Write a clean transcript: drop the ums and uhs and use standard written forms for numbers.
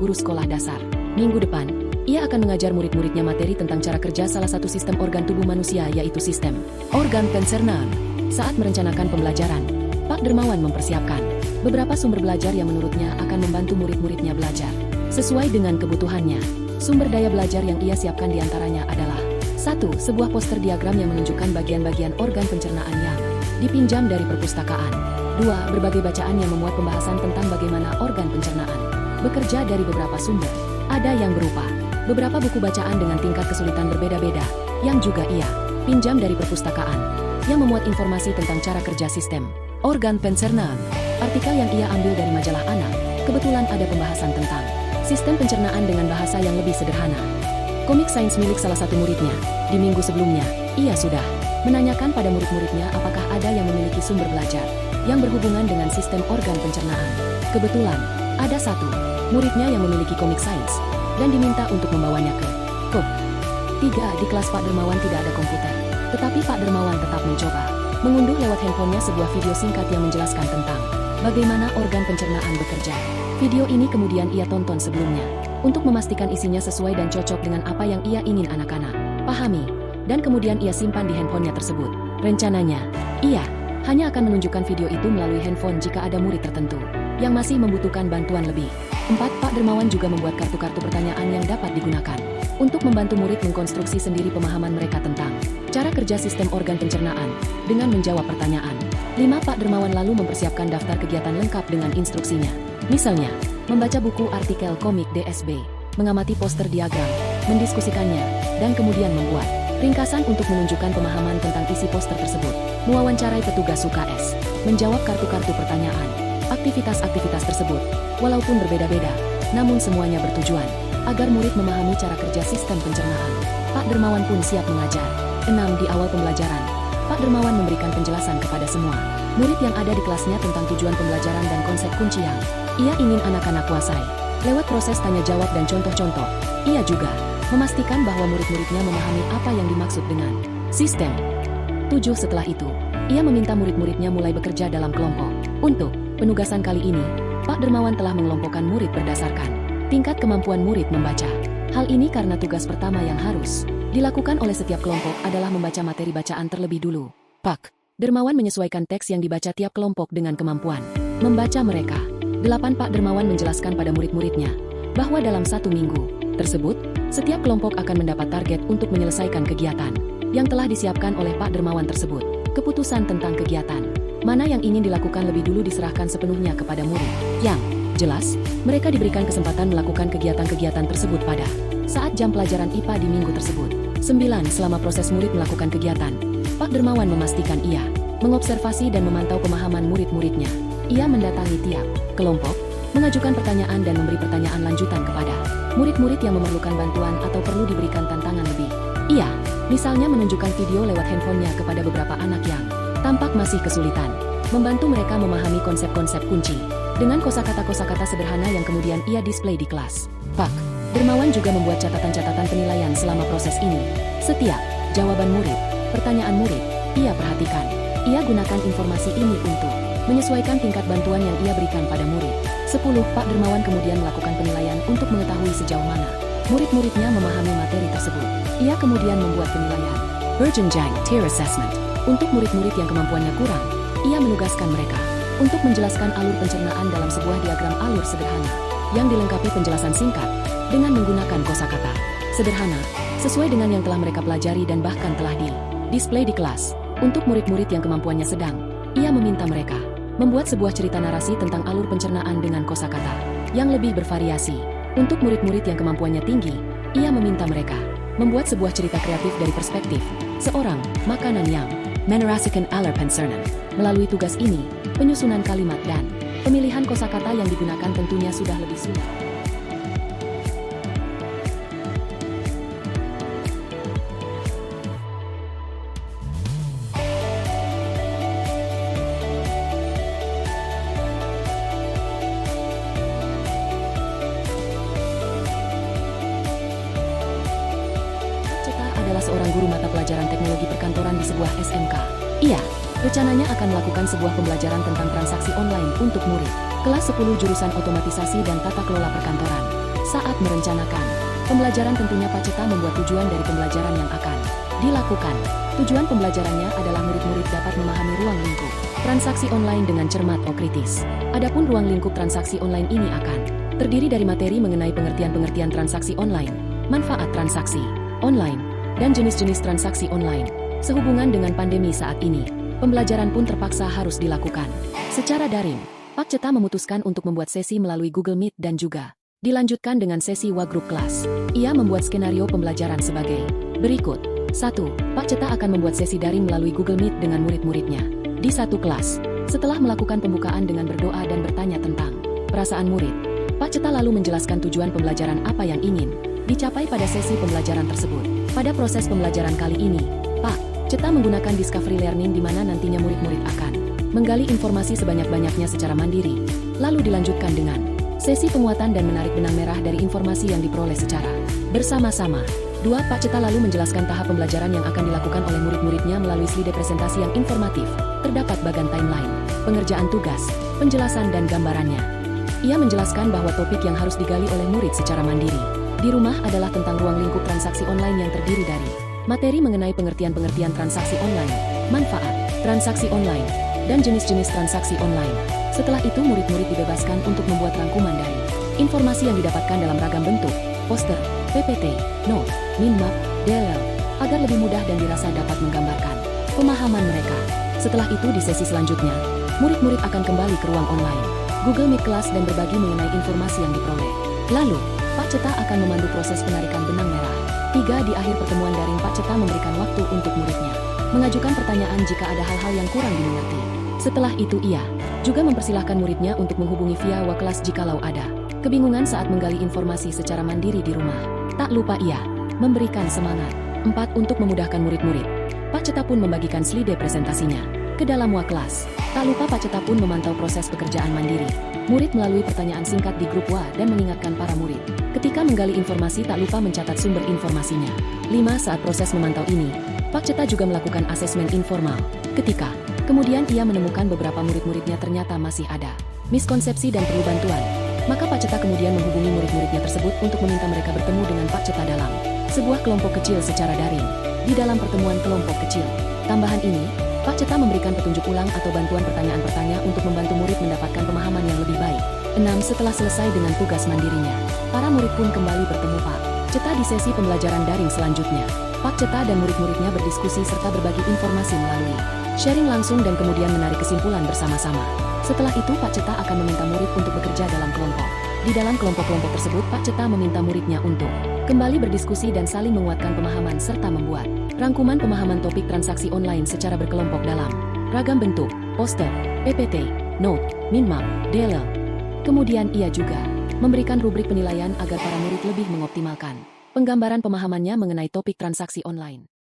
guru sekolah dasar. Minggu depan, ia akan mengajar murid-muridnya materi tentang cara kerja salah satu sistem organ tubuh manusia, yaitu sistem organ pencernaan. Saat merencanakan pembelajaran, Pak Dermawan mempersiapkan beberapa sumber belajar yang menurutnya akan membantu murid-muridnya belajar sesuai dengan kebutuhannya. Sumber daya belajar yang ia siapkan diantaranya adalah 1. Sebuah poster diagram yang menunjukkan bagian-bagian organ pencernaan yang dipinjam dari perpustakaan. 2. Berbagai bacaan yang memuat pembahasan tentang bagaimana organ pencernaan bekerja dari beberapa sumber. Ada yang berupa beberapa buku bacaan dengan tingkat kesulitan berbeda-beda, yang juga ia pinjam dari perpustakaan, yang memuat informasi tentang cara kerja sistem organ pencernaan. Artikel yang ia ambil dari majalah Anak, kebetulan ada pembahasan tentang sistem pencernaan dengan bahasa yang lebih sederhana. Komik sains milik salah satu muridnya. Di minggu sebelumnya, ia sudah menanyakan pada murid-muridnya apakah ada yang memiliki sumber belajar yang berhubungan dengan sistem organ pencernaan. Kebetulan, ada satu muridnya yang memiliki komik sains dan diminta untuk membawanya ke KUP 3. Di kelas Pak Dermawan tidak ada komputer, tetapi Pak Dermawan tetap mencoba mengunduh lewat handphonenya sebuah video singkat yang menjelaskan tentang bagaimana organ pencernaan bekerja. Video ini kemudian ia tonton sebelumnya untuk memastikan isinya sesuai dan cocok dengan apa yang ia ingin anak-anak pahami, dan kemudian ia simpan di handphonenya tersebut. Rencananya, ia hanya akan menunjukkan video itu melalui handphone jika ada murid tertentu yang masih membutuhkan bantuan lebih. 4. Pak Dermawan juga membuat kartu-kartu pertanyaan yang dapat digunakan untuk membantu murid mengkonstruksi sendiri pemahaman mereka tentang cara kerja sistem organ pencernaan dengan menjawab pertanyaan. 5. Pak Dermawan lalu mempersiapkan daftar kegiatan lengkap dengan instruksinya. Misalnya, membaca buku artikel komik DSB, mengamati poster diagram, mendiskusikannya, dan kemudian membuat ringkasan untuk menunjukkan pemahaman tentang isi poster tersebut. Mewawancarai petugas UKS, menjawab kartu-kartu pertanyaan. Aktivitas-aktivitas tersebut, walaupun berbeda-beda, namun semuanya bertujuan agar murid memahami cara kerja sistem pencernaan. Pak Dermawan pun siap mengajar. 6. Di awal pembelajaran, Pak Dermawan memberikan penjelasan kepada semua murid yang ada di kelasnya tentang tujuan pembelajaran dan konsep kunci yang ia ingin anak-anak kuasai. Lewat proses tanya jawab dan contoh-contoh, ia juga memastikan bahwa murid-muridnya memahami apa yang dimaksud dengan sistem. 7. Setelah itu, ia meminta murid-muridnya mulai bekerja dalam kelompok. Untuk penugasan kali ini, Pak Dermawan telah mengelompokkan murid berdasarkan tingkat kemampuan murid membaca. Hal ini karena tugas pertama yang harus dilakukan oleh setiap kelompok adalah membaca materi bacaan terlebih dulu. Pak Dermawan menyesuaikan teks yang dibaca tiap kelompok dengan kemampuan membaca mereka. 8. Pak Dermawan menjelaskan pada murid-muridnya bahwa dalam 1 minggu tersebut, setiap kelompok akan mendapat target untuk menyelesaikan kegiatan yang telah disiapkan oleh Pak Dermawan tersebut. Keputusan tentang kegiatan mana yang ingin dilakukan lebih dulu diserahkan sepenuhnya kepada murid. Yang jelas, mereka diberikan kesempatan melakukan kegiatan-kegiatan tersebut pada saat jam pelajaran IPA di minggu tersebut. 9. Selama proses murid melakukan kegiatan, Pak Dermawan memastikan ia mengobservasi dan memantau pemahaman murid-muridnya. Ia mendatangi tiap kelompok, mengajukan pertanyaan dan memberi pertanyaan lanjutan kepada murid-murid yang memerlukan bantuan atau perlu diberikan tantangan lebih. Ia, misalnya menunjukkan video lewat handphonenya kepada beberapa anak yang tampak masih kesulitan, membantu mereka memahami konsep-konsep kunci dengan kosakata-kosakata sederhana yang kemudian ia display di kelas. Pak Dermawan juga membuat catatan-catatan penilaian selama proses ini. Setiap jawaban murid, pertanyaan murid, ia perhatikan. Ia gunakan informasi ini untuk menyesuaikan tingkat bantuan yang ia berikan pada murid. 10. Pak Dermawan kemudian melakukan penilaian untuk mengetahui sejauh mana murid-muridnya memahami materi tersebut. Ia kemudian membuat penilaian Berjenjang Tier Assessment untuk murid-murid yang kemampuannya kurang. Ia menugaskan mereka untuk menjelaskan alur pencernaan dalam sebuah diagram alur sederhana yang dilengkapi penjelasan singkat dengan menggunakan kosakata sederhana sesuai dengan yang telah mereka pelajari dan bahkan telah di-display di kelas. Untuk murid-murid yang kemampuannya sedang, ia meminta mereka membuat sebuah cerita narasi tentang alur pencernaan dengan kosakata yang lebih bervariasi. Untuk murid-murid yang kemampuannya tinggi, ia meminta mereka membuat sebuah cerita kreatif dari perspektif seorang makanan yang menarasikan alur pencernaan. Melalui tugas ini, penyusunan kalimat dan pemilihan kosakata yang digunakan tentunya sudah lebih sulit. Adalah seorang guru mata pelajaran teknologi perkantoran di sebuah SMK. Ia rencananya akan melakukan sebuah pembelajaran tentang transaksi online untuk murid kelas 10 jurusan otomatisasi dan tata kelola perkantoran. Saat merencanakan pembelajaran tentunya Pak Ceta membuat tujuan dari pembelajaran yang akan dilakukan. Tujuan pembelajarannya adalah murid-murid dapat memahami ruang lingkup transaksi online dengan cermat atau kritis. Adapun ruang lingkup transaksi online ini akan terdiri dari materi mengenai pengertian-pengertian transaksi online, manfaat transaksi online, dan jenis-jenis transaksi online. Sehubungan dengan pandemi saat ini, pembelajaran pun terpaksa harus dilakukan secara daring. Pak Ceta memutuskan untuk membuat sesi melalui Google Meet dan juga dilanjutkan dengan sesi Wagrup kelas. Ia membuat skenario pembelajaran sebagai berikut. 1. Pak Ceta akan membuat sesi daring melalui Google Meet dengan murid-muridnya di satu kelas. Setelah melakukan pembukaan dengan berdoa dan bertanya tentang perasaan murid, Pak Ceta lalu menjelaskan tujuan pembelajaran apa yang ingin dicapai pada sesi pembelajaran tersebut. Pada proses pembelajaran kali ini, Pak Ceta menggunakan discovery learning di mana nantinya murid-murid akan menggali informasi sebanyak-banyaknya secara mandiri, lalu dilanjutkan dengan sesi penguatan dan menarik benang merah dari informasi yang diperoleh secara bersama-sama. 2. Pak Ceta lalu menjelaskan tahap pembelajaran yang akan dilakukan oleh murid-muridnya melalui slide presentasi yang informatif. Terdapat bagan timeline, pengerjaan tugas, penjelasan dan gambarannya. Ia menjelaskan bahwa topik yang harus digali oleh murid secara mandiri di rumah adalah tentang ruang lingkup transaksi online yang terdiri dari materi mengenai pengertian-pengertian transaksi online, manfaat transaksi online, dan jenis-jenis transaksi online. Setelah itu murid-murid dibebaskan untuk membuat rangkuman dari informasi yang didapatkan dalam ragam bentuk, poster, PPT, note, minmap, DLL, agar lebih mudah dan dirasa dapat menggambarkan pemahaman mereka. Setelah itu di sesi selanjutnya, murid-murid akan kembali ke ruang online, Google Meet kelas dan berbagi mengenai informasi yang diperoleh. Lalu, Pak Ceta akan memandu proses penarikan benang merah. 3. Di akhir pertemuan daring Pak Ceta memberikan waktu untuk muridnya mengajukan pertanyaan jika ada hal-hal yang kurang dimengerti. Setelah itu ia juga mempersilahkan muridnya untuk menghubungi via WA kelas jikalau ada kebingungan saat menggali informasi secara mandiri di rumah. Tak lupa ia memberikan semangat. 4. Untuk memudahkan murid-murid, Pak Ceta pun membagikan slide presentasinya ke dalam WA kelas. Tak lupa Pak Ceta pun memantau proses pekerjaan mandiri murid melalui pertanyaan singkat di grup WA dan mengingatkan para murid ketika menggali informasi tak lupa mencatat sumber informasinya. 5. Saat proses memantau ini, Pak Ceta juga melakukan asesmen informal. Kemudian ia menemukan beberapa murid-muridnya ternyata masih ada miskonsepsi dan perlu bantuan. Maka Pak Ceta kemudian menghubungi murid-muridnya tersebut untuk meminta mereka bertemu dengan Pak Ceta dalam sebuah kelompok kecil secara daring. Di dalam pertemuan kelompok kecil tambahan ini, Pak Ceta memberikan petunjuk ulang atau bantuan pertanyaan-pertanyaan untuk membantu murid mendapatkan pemahaman yang lebih baik. 6. Setelah selesai dengan tugas mandirinya, para murid pun kembali bertemu Pak Ceta di sesi pembelajaran daring selanjutnya. Pak Ceta dan murid-muridnya berdiskusi serta berbagi informasi melalui sharing langsung dan kemudian menarik kesimpulan bersama-sama. Setelah itu Pak Ceta akan meminta murid untuk bekerja dalam kelompok. Di dalam kelompok-kelompok tersebut Pak Ceta meminta muridnya untuk kembali berdiskusi dan saling menguatkan pemahaman serta membuat rangkuman pemahaman topik transaksi online secara berkelompok dalam ragam bentuk, poster, PPT, note, minmap, DLL. Kemudian ia juga memberikan rubrik penilaian agar para murid lebih mengoptimalkan penggambaran pemahamannya mengenai topik transaksi online.